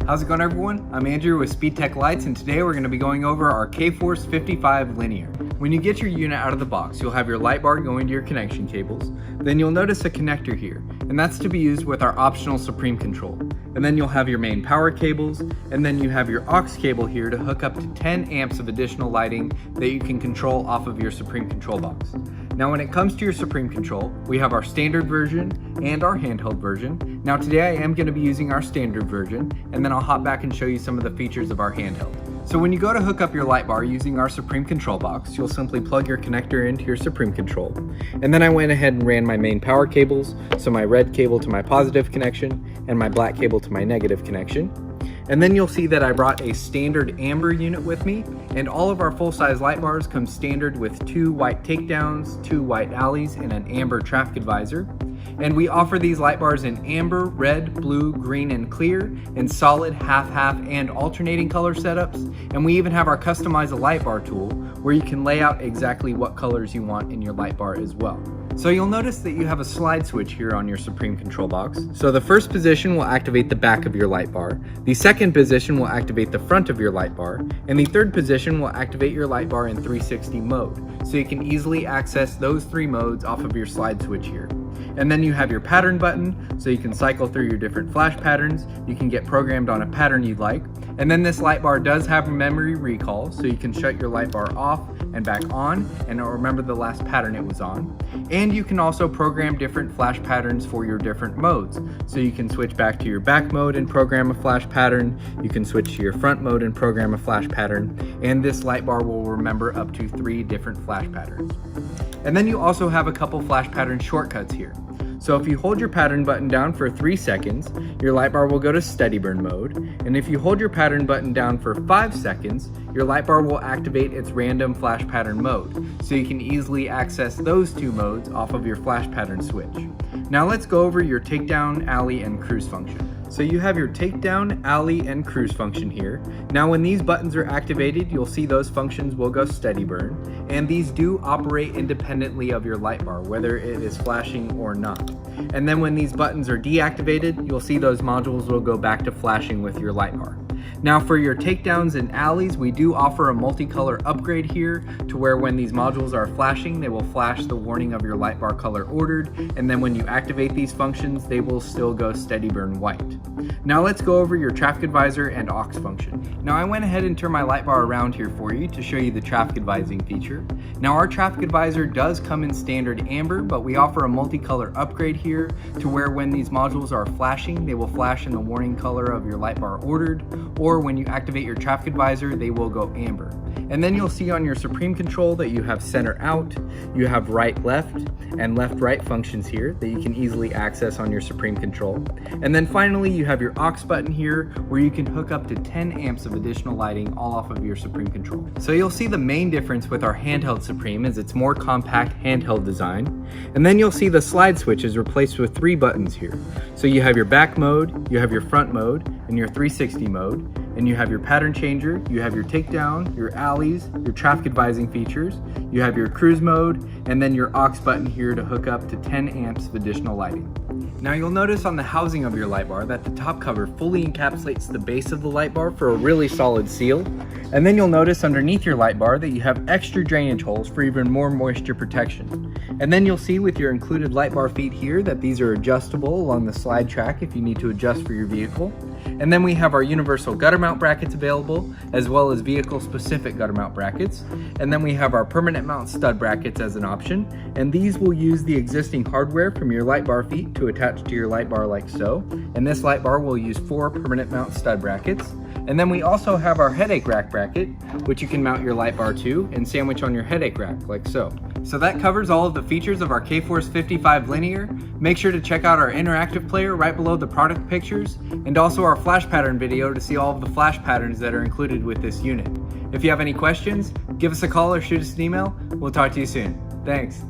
How's it going, everyone? I'm Andrew with Speed Tech Lights, and today we're going to be going over our Features720P linear. When you get your unit out of the box, you'll have your light bar going to your connection cables. Then you'll notice a connector here, and that's to be used with our optional Supreme control. And then you'll have your main power cables, and then you have your aux cable here to hook up to 10 amps of additional lighting that you can control off of your Supreme control box. Now when it comes to your Supreme control, we have our standard version and our handheld version. Now today I am going to be using our standard version, and then I'll hop back and show you some of the features of our handheld. So when you go to hook up your light bar using our Supreme control box, you'll simply plug your connector into your Supreme control. And then I went ahead and ran my main power cables, so my red cable to my positive connection and my black cable to my negative connection. And then you'll see that I brought a standard amber unit with me, and all of our full-size light bars come standard with 2 white takedowns, 2 white alleys, and an amber traffic advisor. And we offer these light bars in amber, red, blue, green, and clear, in solid, half-half, and alternating color setups. And we even have our Customize a Light Bar tool, where you can lay out exactly what colors you want in your light bar as well. So you'll notice that you have a slide switch here on your Supreme control box. So the first position will activate the back of your light bar, the second position will activate the front of your light bar, and the third position will activate your light bar in 360 mode. So you can easily access those 3 modes off of your slide switch here. And then you have your pattern button, so you can cycle through your different flash patterns. You can get programmed on a pattern you'd like. And then this light bar does have a memory recall, so you can shut your light bar off and back on, and it'll remember the last pattern it was on. And you can also program different flash patterns for your different modes. So you can switch back to your back mode and program a flash pattern. You can switch to your front mode and program a flash pattern. And this light bar will remember up to 3 different flash patterns. And then you also have a couple flash pattern shortcuts here. So if you hold your pattern button down for 3 seconds, your light bar will go to steady burn mode. And if you hold your pattern button down for 5 seconds, your light bar will activate its random flash pattern mode. So you can easily access those 2 modes off of your flash pattern switch. Now let's go over your takedown, alley, and cruise function. So you have your takedown, alley, and cruise function here. Now when these buttons are activated, you'll see those functions will go steady burn, and these do operate independently of your light bar, whether it is flashing or not. And then when these buttons are deactivated, you'll see those modules will go back to flashing with your light bar. Now for your takedowns and alleys, we do offer a multicolor upgrade here to where when these modules are flashing, they will flash the warning of your light bar color ordered, and then when you activate these functions, they will still go steady burn white. Now let's go over your traffic advisor and aux function. Now I went ahead and turned my light bar around here for you to show you the traffic advising feature. Now our traffic advisor does come in standard amber, but we offer a multicolor upgrade here to where when these modules are flashing, they will flash in the warning color of your light bar ordered, or when you activate your traffic advisor, they will go amber. And then you'll see on your Supreme control that you have center out, you have right left, and left right functions here that you can easily access on your Supreme control. And then finally you have your aux button here where you can hook up to 10 amps of additional lighting all off of your Supreme control. So you'll see the main difference with our handheld Supreme is its more compact handheld design. And then you'll see the slide switch is replaced with 3 buttons here. So you have your back mode, you have your front mode, and your 360 mode. And you have your pattern changer, you have your takedown, your alleys, your traffic advising features, you have your cruise mode, and then your aux button here to hook up to 10 amps of additional lighting. Now you'll notice on the housing of your light bar that the top cover fully encapsulates the base of the light bar for a really solid seal. And then you'll notice underneath your light bar that you have extra drainage holes for even more moisture protection. And then you'll see with your included light bar feet here that these are adjustable along the slide track if you need to adjust for your vehicle. And then we have our universal gutter mount brackets available, as well as vehicle specific gutter mount brackets. And then we have our permanent mount stud brackets as an option. And these will use the existing hardware from your light bar feet to attach to your light bar like so. And this light bar will use 4 permanent mount stud brackets. And then we also have our headache rack bracket, which you can mount your light bar to and sandwich on your headache rack like so. So that covers all of the features of our Features720P linear. Make sure to check out our interactive player right below the product pictures, and also our flash pattern video to see all of the flash patterns that are included with this unit. If you have any questions, give us a call or shoot us an email. We'll talk to you soon. Thanks.